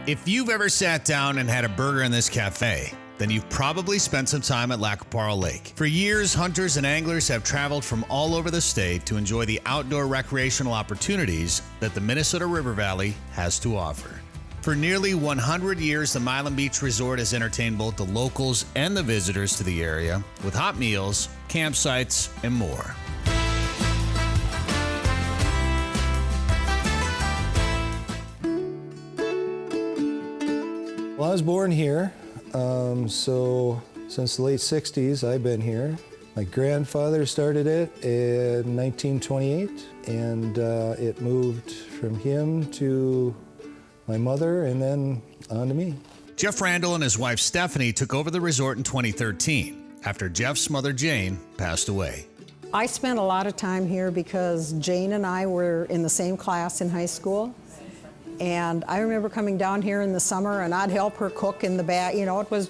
If you've ever sat down and had a burger in this cafe, then you've probably spent some time at Lac qui Parle Lake. For years, hunters and anglers have traveled from all over the state to enjoy the outdoor recreational opportunities that the Minnesota River Valley has to offer. For nearly 100 years, the Milam Beach Resort has entertained both the locals and the visitors to the area with hot meals, campsites, and more. Well, I was born here, so since the late 60s I've been here. My grandfather started it in 1928, and it moved from him to my mother and then on to me. Jeff Randall and his wife Stephanie took over the resort in 2013 after Jeff's mother Jane passed away. I spent a lot of time here because Jane and I were in the same class in high school. And I remember coming down here in the summer and I'd help her cook in the back. You know, it was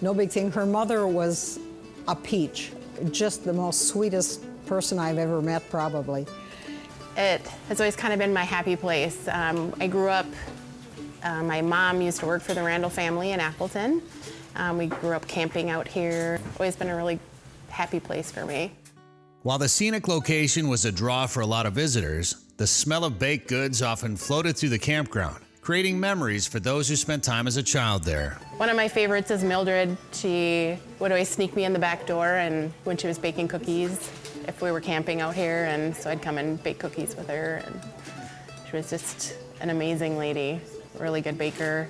no big thing. Her mother was a peach, just the most sweetest person I've ever met, probably. It has always kind of been my happy place. I grew up, my mom used to work for the Randall family in Appleton. We grew up camping out here. Always been a really happy place for me. While the scenic location was a draw for a lot of visitors, the smell of baked goods often floated through the campground, creating memories for those who spent time as a child there. One of my favorites is Mildred. She would always sneak me in the back door and when she was baking cookies, if we were camping out here, and so I'd come and bake cookies with her. And she was just an amazing lady, really good baker.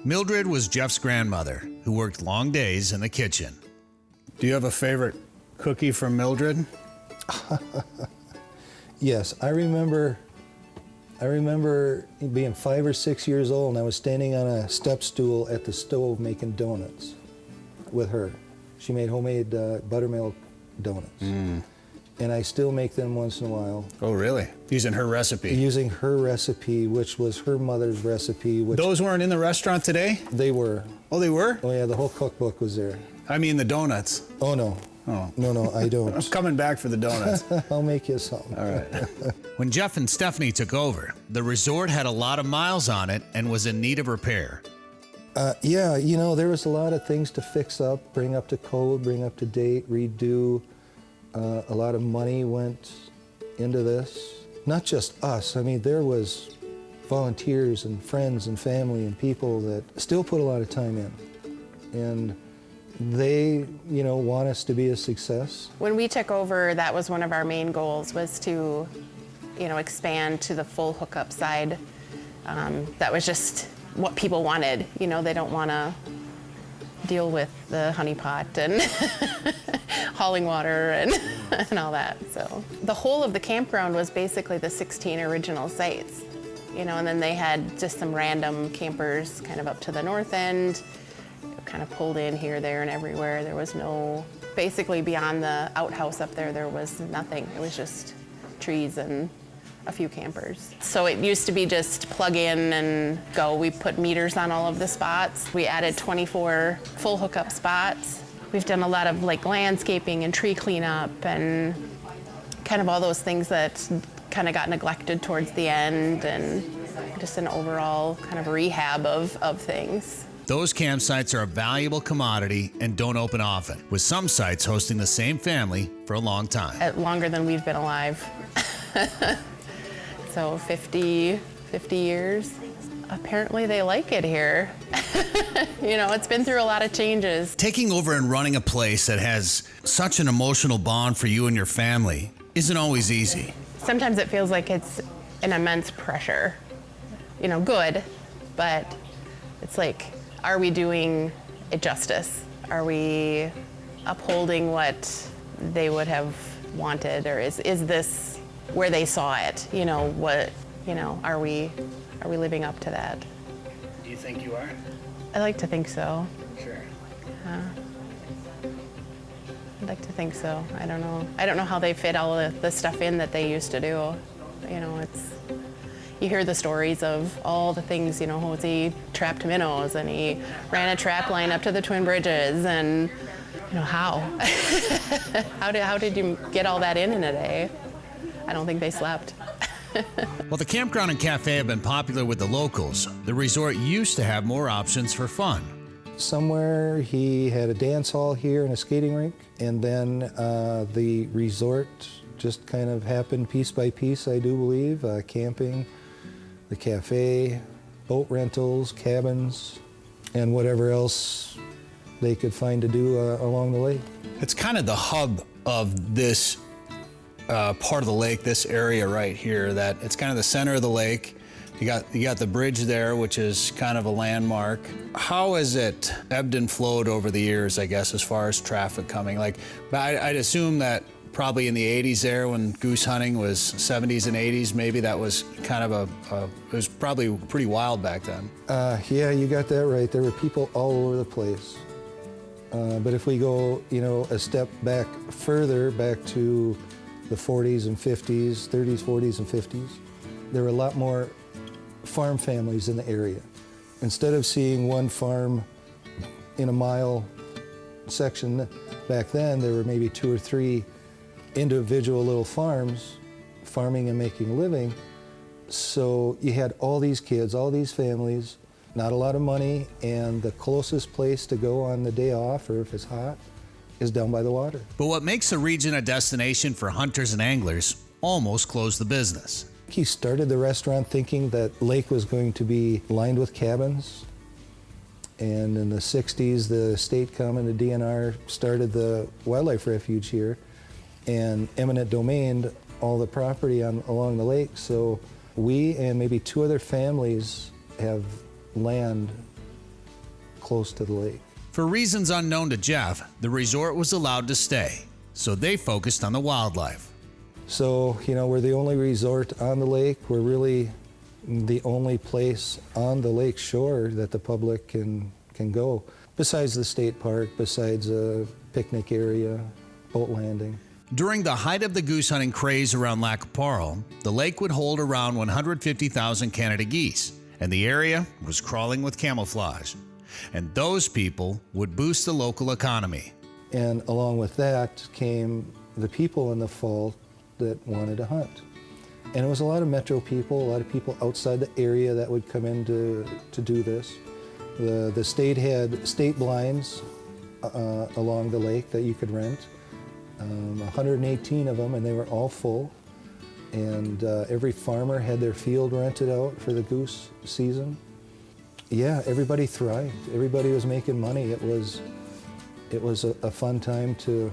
Mildred was Jeff's grandmother, who worked long days in the kitchen. Do you have a favorite cookie from Mildred? Yes, I remember being 5 or 6 years old and I was standing on a step stool at the stove making donuts with her. She made homemade buttermilk donuts. And I still make them once in a while. Oh, really? Using her recipe? Using her recipe, which was her mother's recipe. Those weren't in the restaurant today? They were. Oh, they were? Oh yeah, the whole cookbook was there. I mean the donuts. Oh no. Oh. No, I don't. I'm coming back for the donuts. I'll make you some. All right. When Jeff and Stephanie took over, the resort had a lot of miles on it and was in need of repair. Yeah, you know, there was a lot of things to fix up, bring up to code, bring up to date, redo. A lot of money went into this. Not just us. I mean, there was volunteers and friends and family and people that still put a lot of time in. And they, you know, want us to be a success. When we took over, that was one of our main goals, was to, you know, expand to the full hookup side. That was just what people wanted. You know, they don't want to deal with the honeypot and hauling water and all that. So the whole of the campground was basically the 16 original sites, you know, and then they had just some random campers kind of up to the north end, kind of pulled in here, there, and everywhere. There was no, basically beyond the outhouse up there, there was nothing. It was just trees and a few campers. So it used to be just plug in and go. We put meters on all of the spots. We added 24 full hookup spots. We've done a lot of like landscaping and tree cleanup and kind of all those things that kind of got neglected towards the end, and just an overall kind of rehab of things. Those campsites are a valuable commodity and don't open often, with some sites hosting the same family for a long time. Longer than we've been alive. So 50 years. Apparently they like it here. You know, it's been through a lot of changes. Taking over and running a place that has such an emotional bond for you and your family isn't always easy. Sometimes it feels like it's an immense pressure. You know, good, but it's like, are we doing it justice? Are we upholding what they would have wanted, or is this where they saw it? You know, what, you know, are we living up to that? Do you think you are? I like to think so. Sure. I'd like to think so. I don't know how they fit all of the stuff in that they used to do. You know, you hear the stories of all the things, you know, Jose trapped minnows and he ran a trap line up to the Twin Bridges, and, you know, how? how did you get all that in a day? I don't think they slept. While the campground and cafe have been popular with the locals, the resort used to have more options for fun. Somewhere he had a dance hall here and a skating rink, and then the resort just kind of happened piece by piece, I do believe. Camping, the cafe, boat rentals, cabins, and whatever else they could find to do along the lake. It's kind of the hub of this part of the lake, this area right here, that it's kind of the center of the lake. You got the bridge there, which is kind of a landmark. How has it ebbed and flowed over the years, I guess, as far as traffic coming? Like, I'd assume that probably in the 80s there, when goose hunting was 70s and 80s, maybe that was kind of it was probably pretty wild back then. Yeah, you got that right. There were people all over the place. But if we go, a step back further, back to the 40s and 50s, 30s, 40s, and 50s, there were a lot more farm families in the area. Instead of seeing one farm in a mile section back then, there were maybe 2 or 3 individual little farms farming and making a living. So you had all these kids, all these families, not a lot of money, and the closest place to go on the day off, or if it's hot, is down by the water. But what makes the region a destination for hunters and anglers almost closed the business. He started the restaurant thinking that lake was going to be lined with cabins. And in the 60s, the state come and the DNR started the wildlife refuge here and eminent domained all the property along the lake. So we and maybe 2 other families have land close to the lake. For reasons unknown to Jeff, the resort was allowed to stay, so they focused on the wildlife. So, we're the only resort on the lake. We're really the only place on the lake shore that the public can go, besides the state park, besides a picnic area, boat landing. During the height of the goose hunting craze around Lac qui Parle, the lake would hold around 150,000 Canada geese, and the area was crawling with camouflage. And those people would boost the local economy. And along with that came the people in the fall that wanted to hunt. And it was a lot of metro people, a lot of people outside the area that would come in to do this. The state had state blinds along the lake that you could rent, 118 of them, and they were all full. And every farmer had their field rented out for the goose season. Yeah, everybody thrived. Everybody was making money. It was a fun time to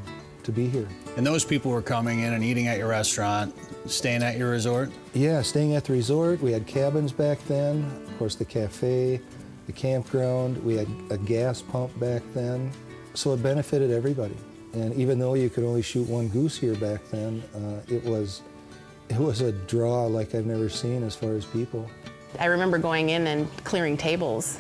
be here. And those people were coming in and eating at your restaurant, staying at your resort? Yeah, staying at the resort. We had cabins back then. Of course, the cafe, the campground. We had a gas pump back then. So it benefited everybody. And even though you could only shoot 1 goose here back then, it was a draw like I've never seen as far as people. I remember going in and clearing tables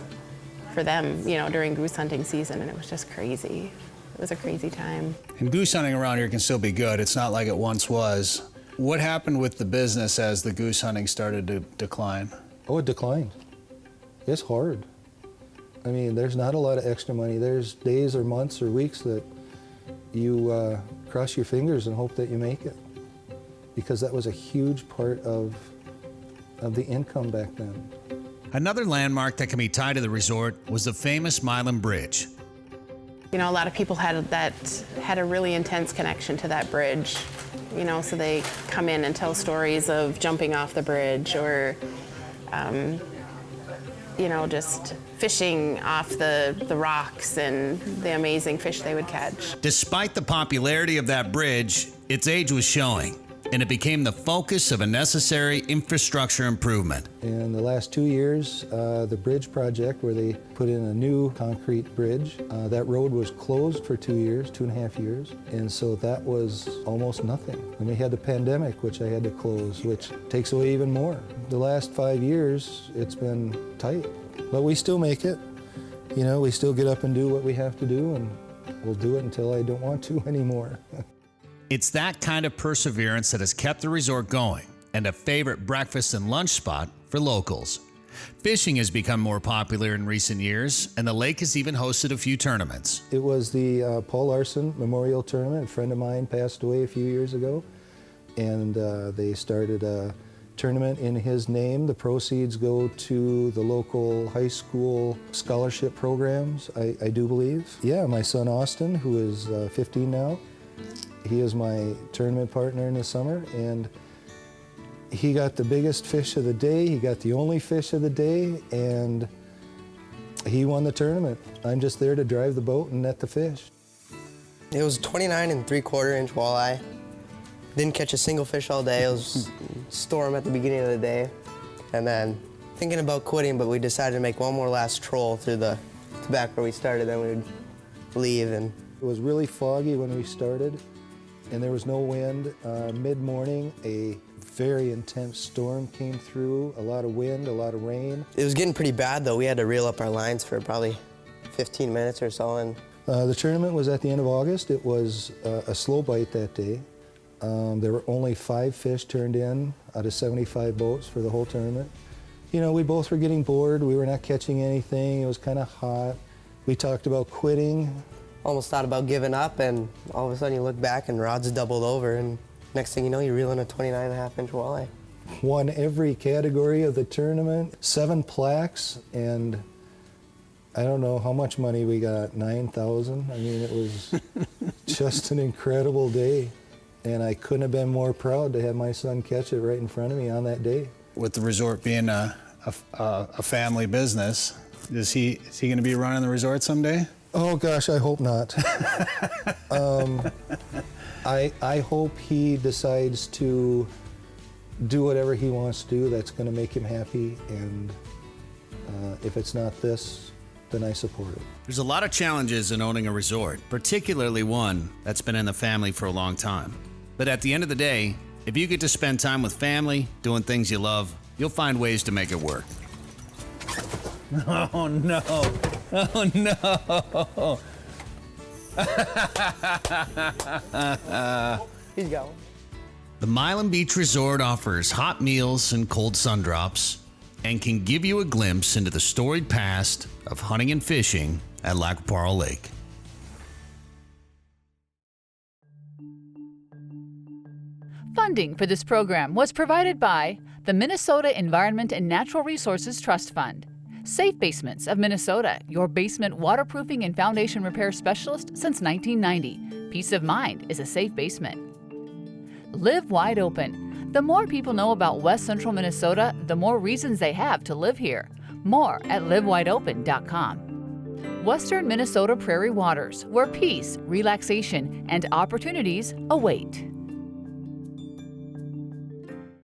for them, during goose hunting season, and it was just crazy. It was a crazy time. And goose hunting around here can still be good. It's not like it once was. What happened with the business as the goose hunting started to decline? Oh, it declined. It's hard. I mean, there's not a lot of extra money. There's days or months or weeks that you cross your fingers and hope that you make it, because that was a huge part of the income back then. Another landmark that can be tied to the resort was the famous Milan Bridge. A lot of people had a really intense connection to that bridge, so they come in and tell stories of jumping off the bridge or, just fishing off the rocks and the amazing fish they would catch. Despite the popularity of that bridge, its age was showing, and it became the focus of a necessary infrastructure improvement. In the last 2 years, the bridge project where they put in a new concrete bridge, that road was closed for 2 years, 2.5 years, and so that was almost nothing. And we had the pandemic, which I had to close, which takes away even more. The last 5 years, it's been tight, but we still make it. We still get up and do what we have to do, and we'll do it until I don't want to anymore. It's that kind of perseverance that has kept the resort going and a favorite breakfast and lunch spot for locals. Fishing has become more popular in recent years, and the lake has even hosted a few tournaments. It was the Paul Larson Memorial Tournament. A friend of mine passed away a few years ago, and they started a tournament in his name. The proceeds go to the local high school scholarship programs, I do believe. Yeah, my son Austin, who is 15 now, he is my tournament partner in the summer, and he got the biggest fish of the day, he got the only fish of the day, and he won the tournament. I'm just there to drive the boat and net the fish. It was 29 3/4 inch walleye. Didn't catch a single fish all day. It was storm at the beginning of the day. And then thinking about quitting, but we decided to make one more last troll through the to back where we started, then we would leave. And it was really foggy when we started, and there was no wind. Mid-morning, a very intense storm came through, a lot of wind, a lot of rain. it was getting pretty bad though. We had to reel up our lines for probably 15 minutes or so. And The tournament was at the end of August. It was a slow bite that day. There were only 5 fish turned in out of 75 boats for the whole tournament. You know, we both were getting bored. We were not catching anything. It was kind of hot. We talked about quitting. almost thought about giving up, and all of a sudden you look back and rod's doubled over, and next thing you know, you're reeling a 29.5 inch walleye. Won every category of the tournament, 7 plaques, and I don't know how much money we got, 9,000. I mean, it was just an incredible day. And I couldn't have been more proud to have my son catch it right in front of me on that day. With the resort being a family business, is he going to be running the resort someday? Oh gosh, I hope not. I hope he decides to do whatever he wants to do that's going to make him happy, and if it's not this, then I support it. There's a lot of challenges in owning a resort, particularly one that's been in the family for a long time. But at the end of the day, if you get to spend time with family, doing things you love, you'll find ways to make it work. Oh no! Oh no! He's got one. The Milan Beach Resort offers hot meals and cold sun drops and can give you a glimpse into the storied past of hunting and fishing at Lac Qui Parle Lake. Funding for this program was provided by the Minnesota Environment and Natural Resources Trust Fund, Safe Basements of Minnesota, your basement waterproofing and foundation repair specialist since 1990. Peace of mind is a safe basement. Live Wide Open. The more people know about West Central Minnesota, the more reasons they have to live here. More at livewideopen.com. Western Minnesota Prairie Waters, where peace, relaxation, and opportunities await.